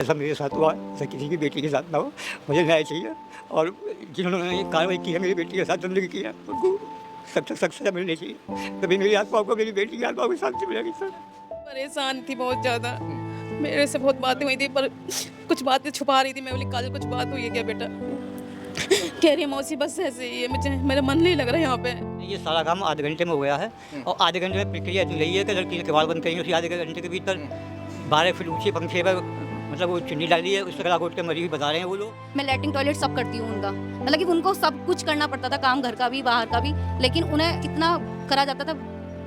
ऐसा मेरे साथ हुआ ऐसा किसी की बेटी के साथ ना हो। मुझे न्याय चाहिए और जिन्होंने ये कार्रवाई की है मेरी बेटी के साथ गंदगी की है उनको सख्त सख्त सजा मिलनी चाहिए। तभी मेरी आत्मा को मेरी बेटी की आत्मा को शांति मिलेगी सर। परेशान थी बहुत ज़्यादा। मेरे से बहुत बातें हुई थी पर कुछ बातें छुपा रही थी। मैं बोली काजल कुछ बात हुई है क्या बेटा? कह रही है मौसी बस ऐसे ही है, मुझे मेरा मन नहीं लग रहा यहाँ पे। ये सारा काम आधे घंटे में हो गया है और आधे घंटे में प्रक्रिया इतनी रही है कि लड़की ने किवाड़ बंद करेंगे उसी आधे घंटे के भीतर 12 फीट ऊँचे पंखे पर मतलब वो चुन्नी डाली है उस तरह कोट के मरीज बता रहे हैं वो लोग। मैं लैट्रिन टॉयलेट सब करती हूँ उनका, मतलब कि उनको सब कुछ करना पड़ता था, काम घर का भी बाहर का भी, लेकिन उन्हें इतना करा जाता था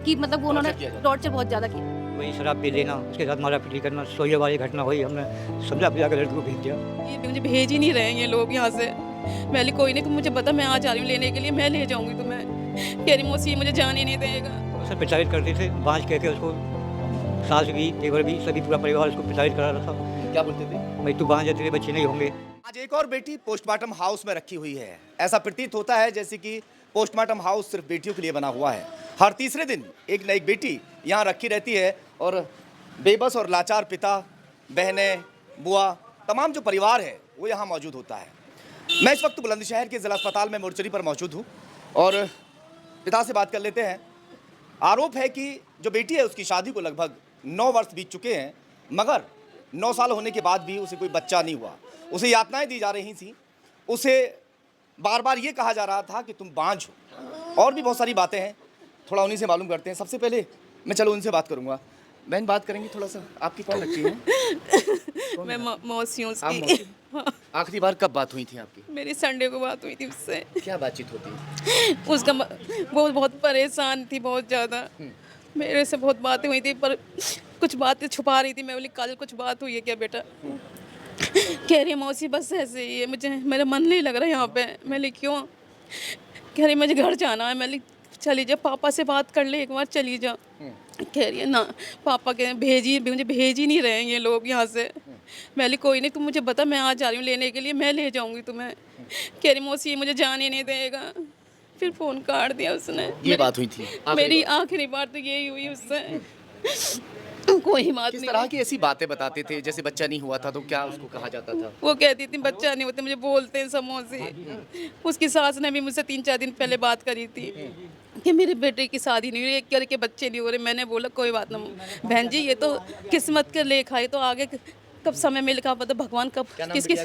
कि मतलब वो उन्होंने टॉर्चर बहुत ज़्यादा किया। वही शराब पी लेना उसके साथ मारा पीटी करना सोये वाली घटना हुई। हमने समझा पिला कर लड़की को भेज दिया। ये मुझे भेज ही नहीं रहे हैं ये लोग यहाँ से। मैं बोली कोई नहीं, तुम मुझे बता, मैं आज आ रही हूँ लेने के लिए, मैं ले जाऊँगी तुम्हें। कह रही मौसी मुझे जाने नहीं देगा। उसे प्रचारित करते थे बाँझ कह के उसको, सास भी देवर भी सभी पूरा परिवार उसको प्रचारित करा रहा था। क्या बोलते थे? भाई तू बाँझ है तेरे बच्चे नहीं होंगे। आज एक और बेटी पोस्टमार्टम हाउस में रखी हुई है। ऐसा प्रतीत होता है जैसे कि पोस्टमार्टम हाउस सिर्फ बेटियों के लिए बना हुआ है। हर तीसरे दिन एक नई बेटी यहाँ रखी रहती है और बेबस और लाचार पिता, बहनें, बुआ, तमाम जो परिवार है वो यहाँ मौजूद होता है। मैं इस वक्त बुलंदशहर के जिला अस्पताल में मोर्चरी पर मौजूद हूँ और पिता से बात कर लेते हैं। आरोप है कि जो बेटी है उसकी शादी को लगभग 9 वर्ष बीत चुके हैं, मगर 9 साल होने के बाद भी उसे कोई बच्चा नहीं हुआ। उसे यातनाएं दी जा रही थी, उसे बार बार ये कहा जा रहा था कि तुम बांझ हो, और भी बहुत सारी बातें हैं। थोड़ा उन्हीं से मालूम करते हैं। सबसे पहले मैं चलो उनसे बात करूंगा। बहन बात करेंगे थोड़ा सा, आपकी कौन लगती है? मैं मौसी हूँ आप उसकी। मौसी? आखिरी बार कब बात हुई थी आपकी? मेरी संडे को बात हुई थी उससे। क्या बातचीत होती है? उसका वो बहुत परेशान थी बहुत ज़्यादा। मेरे से बहुत बातें हुई थी पर कुछ बातें छुपा रही थी। मैं बोली काजल कुछ बात हुई है क्या बेटा? कह रही है मौसी बस ऐसे ही है, मुझे मेरा मन नहीं लग रहा यहाँ पे। मैं बोली क्यों? कह रही मुझे घर जाना है। मैं बोली चली जा, पापा से बात कर ले एक बार, चली जा। कह रही है ना पापा के मुझे भेज ही नहीं रहे हैं ये लोग यहाँ से। मैं बोली कोई नहीं, तुम मुझे बता, मैं आज आ रही हूँ लेने के लिए, मैं ले जाऊँगी तुम्हें। कह रही मौसी मुझे जाने नहीं देगा। फिर फ़ोन काट दिया उसने। ये बात हुई थी मेरी आखिरी बार तो यही हुई उससे। कोई बात किस नहीं। तरह की ऐसी बातें बताते थे? जैसे बच्चा नहीं हुआ था तो क्या उसको कहा जाता था? वो कहती थी बच्चा नहीं होते, मुझे बोलते हैं समोसे। उसकी सास ने भी मुझसे 3-4 दिन पहले बात करी थी कि मेरे बेटे की शादी नहीं हुई, एक करके बच्चे नहीं हो रहे। मैंने बोला कोई बात ना बहन जी, ये तो किस्मत का लेखा है, तो आगे कब समय मिलेगा पता भगवान कब किसकी।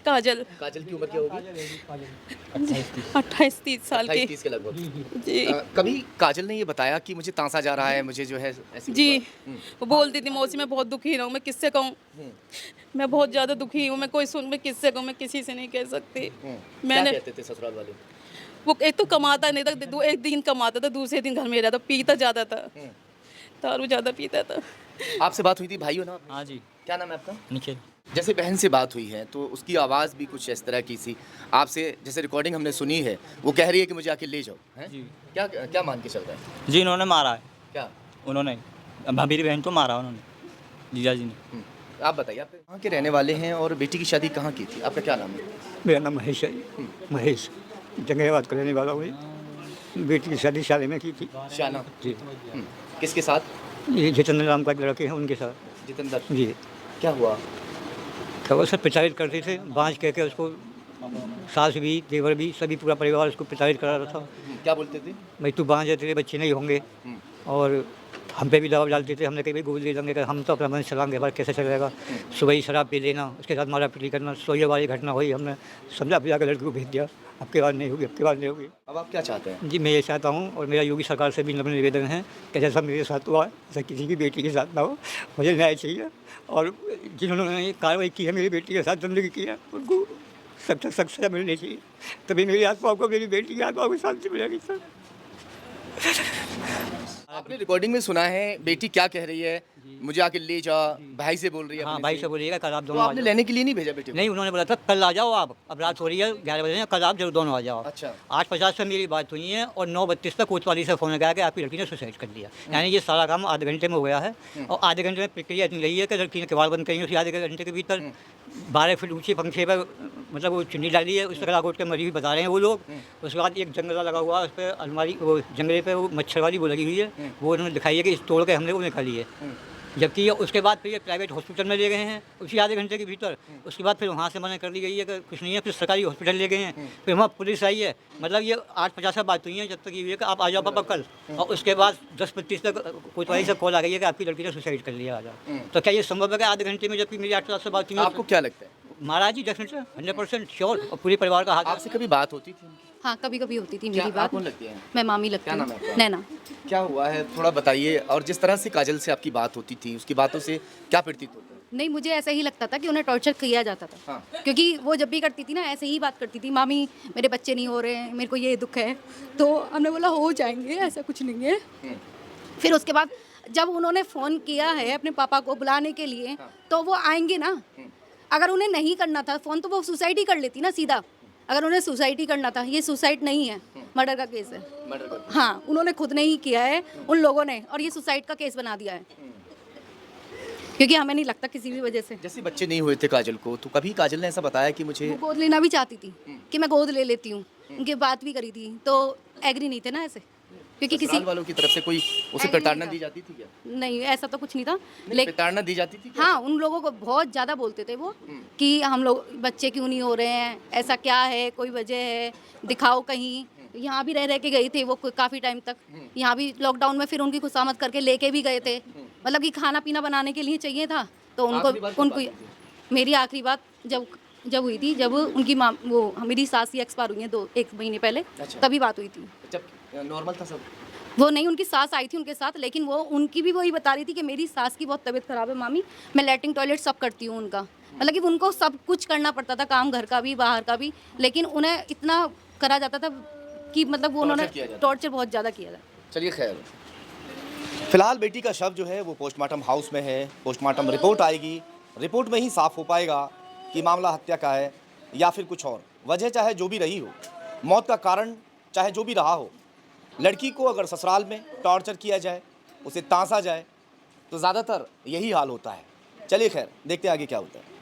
काजल। काजल की उम्र क्या होगी? 28-30 साल की 28-30 के लगभग जी। कभी काजल ने ये बताया कि मुझे तांसा जा रहा है, मुझे जो है ऐसी जी वो बोलती थी मौसी मैं बहुत दुखी हूँ, मैं किससे कहूँ, मैं बहुत ज़्यादा दुखी हूँ, मैं कोई सुन मैं किससे कहूँ, मैं किसी से नहीं कह सकती। मैंने क्या कहते थे ससुराल वाले? वो एक तो कमाता नहीं था, एक दिन कमाता था, दूसरे दिन घर में रहता, पीता ज़्यादा था, दारू ज़्यादा पीता था। आपसे बात हुई थी भाई हो ना? हाँ जी। क्या नाम है आपका? निखिल। जैसे बहन से बात हुई है तो उसकी आवाज़ भी कुछ इस तरह की सी। आपसे जैसे रिकॉर्डिंग हमने सुनी है, वो कह रही है कि मुझे आके ले जाओ, हैं? जी। क्या क्या मान के चल रहा है? जी इन्होंने मारा है। क्या? उन्होंने मेरी बहन को मारा उन्होंने, जीजा जी ने। आप बताइए, आप कहाँ के रहने वाले हैं और बेटी की शादी कहाँ की थी? आपका क्या नाम है? मेरा नाम महेश है। महेश जंगेबाद का रहने वाला हूँ। बेटी की शादी शादी में की थी। शाना। जी। किसके साथ? ये जितेंद्र नाम का एक लड़के हैं उनके साथ। जितेंद्र। जी। क्या हुआ? क्या वो सब प्रचारित करते थे बाँझ कह के उसको, सास भी देवर भी सभी पूरा परिवार उसको प्रचारित करा रहा था। क्या बोलते थे? भाई तू बाँझ है तेरे बच्चे नहीं होंगे और हम पे भी दबाव डालते थे। हमने कहीं भी गोली दे देंगे कि हम तो अपना मन चलाएंगे, बार कैसे चलेगा। सुबह ही शराब पी लेना उसके साथ मारा पीटी करना सोये वाली घटना हुई। हमने समझा पिला कर लड़की को भेज दिया। अब के बाद नहीं होगी, अब के बाद नहीं होगी। अब आप क्या चाहते हैं? जी मैं ये चाहता हूँ और मेरा योगी सरकार से भी नम्र निवेदन है कि जैसा मेरे साथ हुआ ऐसा किसी की बेटी के साथ ना हो। मुझे न्याय चाहिए और जिन्होंने ये कार्रवाई की है मेरी बेटी के साथ गंदगी की है उनको सख्त सख्त सजा मिलनी चाहिए। तभी मेरी आत्मा को मेरी बेटी की आत्मा को शांति मिलेगी सर। आपने रिकॉर्डिंग में सुना है बेटी क्या कह रही है? मुझे आके ले जा, भाई से बोल रही है। हाँ अपने भाई से। से बोलिएगा कल आप तो दोनों आ आपने जाओ। लेने के लिए नहीं भेजा बेटी को? नहीं उन्होंने बोला था कल आ जाओ आप, अब रात हो रही है 11 बजे, कल आप जरूर दोनों आ जाओ। अच्छा। 8:50 पे मेरी बात हुई है और 9:32 पे कोतवाली से फ़ोन लगाया कि आपकी लड़की ने सुसाइड कर लिया। यानी ये सारा काम आधे घंटे में हो गया है और आधे घंटे में प्रक्रिया इतनी रही है कि लड़की ने किवाड़ बंद करेंगे उसी आधे घंटे के भीतर 12 फीट ऊँचे पंखे पर मतलब वो चुन्नी डाली है उस तरह कोट के मरीज बता रहे हैं वो लोग। उसके बाद एक जंगला लगा हुआ है, उस पर अलमारी वो जंगले पे वो मच्छर वाली वो लगी हुई है, वो उन्होंने दिखाई है कि इस तोड़ के हमने वो निकाली है। जबकि ये उसके बाद फिर ये प्राइवेट हॉस्पिटल में ले गए हैं उसी आधे घंटे के भीतर। उसके बाद फिर वहाँ से मना कर दी गई है कि कुछ नहीं है, फिर सरकारी हॉस्पिटल ले गए हैं, फिर वहाँ पुलिस आई है। मतलब ये 8:50 बात हुई है जब तक ये हुई है कि आप आ जाओ पापा कल, और उसके बाद 10:25 तक कोतवाली से कॉल आ गई है कि आपकी लड़की ने सुसाइड कर लिया, आ जाओ। तो क्या ये संभव है कि आधे घंटे में, जबकि मेरी 8:50 से बात हुई है? आपको क्या लगता है? महाराज जी डेफिनेटली 100% श्योर, और पूरे परिवार का हाथ। आपसे कभी बात होती थी उनकी? हाँ, कभी कभी होती थी क्या मेरी आप बात। कौन लगती हैं? मैं मामी लगती क्या नाम है हूँ, आपका? नैना। क्या हुआ है थोड़ा बताइए। और जिस तरह से काजल से आपकी बात होती थी, उसकी बातों से क्या प्रतीत होता है? नहीं, मुझे ऐसा ही लगता था कि उन्हें टॉर्चर किया जाता था। हाँ। क्योंकि वो जब भी करती थी ना, ऐसे ही बात करती थी, मामी मेरे बच्चे नहीं हो रहे हैं, मेरे को ये दुख है। तो हमने बोला हो जाएंगे, ऐसा कुछ नहीं है। फिर उसके बाद जब उन्होंने फ़ोन किया है अपने पापा को बुलाने के लिए, तो वो आएंगे ना। अगर उन्हें नहीं करना था फ़ोन, तो वो सुसाइड ही कर लेती ना सीधा। अगर उन्हें सुसाइड ही करना था, ये सुसाइड नहीं है, मर्डर का केस है। हाँ, उन्होंने खुद ने ही किया है, उन लोगों ने, और ये सुसाइड का केस बना दिया है। क्योंकि हमें नहीं लगता किसी भी वजह से। जैसे बच्चे नहीं हुए थे काजल को, तो कभी काजल ने ऐसा बताया कि मुझे वो गोद लेना भी चाहती थी कि मैं गोद ले लेती हूँ, उनकी बात भी करी थी, तो एग्री नहीं थे ना ऐसे, क्योंकि किसी ससुराल वालों की तरफ से कोई उसे प्रताड़ना दी जाती थी क्या? नहीं, ऐसा तो कुछ नहीं था। नहीं, लेकिन प्रताड़ना दी जाती थी क्या? हाँ, उन लोगों को बहुत ज़्यादा बोलते थे वो कि हम लोग बच्चे क्यों नहीं हो रहे हैं, ऐसा क्या है, कोई वजह है, दिखाओ कहीं। यहाँ भी रह के गई थी वो काफ़ी टाइम तक। यहाँ भी लॉकडाउन में फिर उनकी खुशामद करके लेके भी गए थे, मतलब कि खाना पीना बनाने के लिए चाहिए था। तो आखिरी बार कब उनको बात हुई मेरी आखिरी बात जब हुई थी, जब उनकी माँ, वो मेरी सास ही एक्सपायर हुई है 1 महीने पहले, अच्छा। तभी बात हुई थी। जब नॉर्मल था सब? वो नहीं, उनकी सास आई थी उनके साथ, लेकिन वो उनकी भी वही बता रही थी कि मेरी सास की बहुत तबीयत खराब है मामी, मैं लैट्रिन टॉयलेट सब करती हूँ उनका। मतलब कि उनको सब कुछ करना पड़ता था, काम घर का भी बाहर का भी, लेकिन उन्हें इतना करा जाता था कि मतलब वो उन्होंने टॉर्चर बहुत ज़्यादा किया था। चलिए खैर, फिलहाल बेटी का शव जो है वो पोस्टमार्टम हाउस में है। पोस्टमार्टम रिपोर्ट आएगी, रिपोर्ट में ही साफ हो पाएगा कि मामला हत्या का है या फिर कुछ और। वजह चाहे जो भी रही हो, मौत का कारण चाहे जो भी रहा हो, लड़की को अगर ससुराल में टॉर्चर किया जाए, उसे तांसा जाए, तो ज़्यादातर यही हाल होता है। चलिए खैर, देखते हैं आगे क्या होता है।